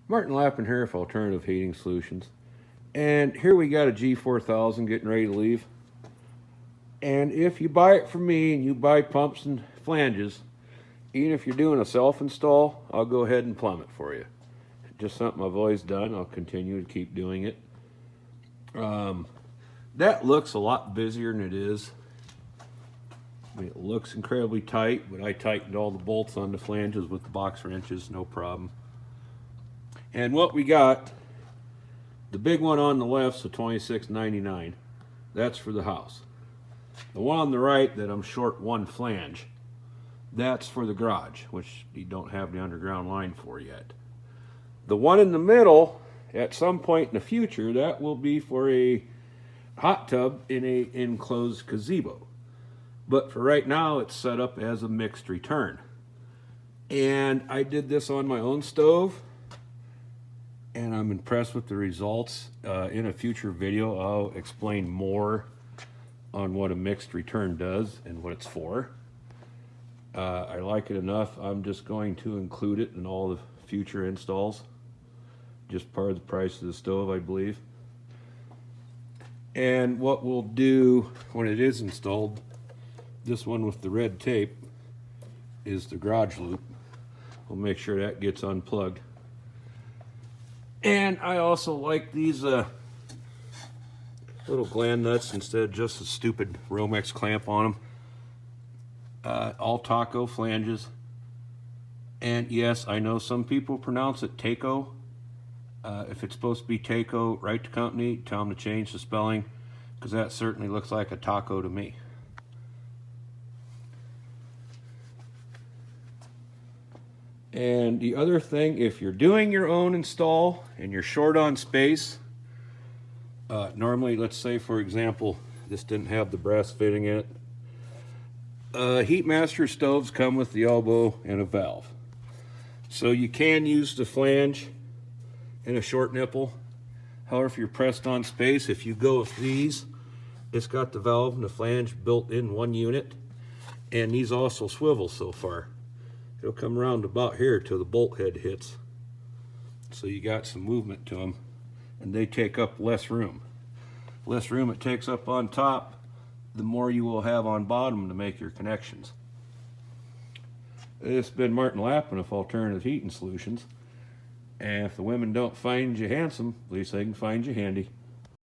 Martin Lappin here for Alternative Heating Solutions. And here we got a G4000 getting ready to leave. And if you buy it from me and you buy pumps and flanges, even if you're doing a self-install, I'll go ahead and plumb it for you. Just something I've always done. I'll continue to keep doing it. That looks a lot busier than it is. I mean, it looks incredibly tight, but I tightened all the bolts on the flanges with the box wrenches, no problem. And what we got, the big one on the left's a $26.99. That's for the house. The one on the right that I'm short one flange, that's for the garage, which you don't have the underground line for yet. The one in the middle, at some point in the future, that will be for a hot tub in a enclosed gazebo. But for right now, it's set up as a mixed return. And I did this on my own stove, and I'm impressed with the results. In a future video, I'll explain more on what a mixed return does and what it's for. I like it enough. I'm just going to include it in all the future installs. Just part of the price of the stove, I believe. And what we'll do when it is installed, this one with the red tape is the garage loop. We'll make sure that gets unplugged. And I also like these little gland nuts instead of just a stupid Romex clamp on them. All taco flanges. And yes, I know some people pronounce it taco. If it's supposed to be taco, write the company, tell them to change the spelling, because that certainly looks like a taco to me. And the other thing, if you're doing your own install and you're short on space, normally, let's say for example, this didn't have the brass fitting in it. Heatmaster stoves come with the elbow and a valve. So you can use the flange and a short nipple. However, if you're pressed on space, if you go with these, it's got the valve and the flange built in one unit. And these also swivel so far. It'll come around about here till the bolt head hits. So you got some movement to them, and they take up less room. Less room it takes up on top, the more you will have on bottom to make your connections. It's been Martin Lappin of Alternative Heating Solutions. And if the women don't find you handsome, at least they can find you handy.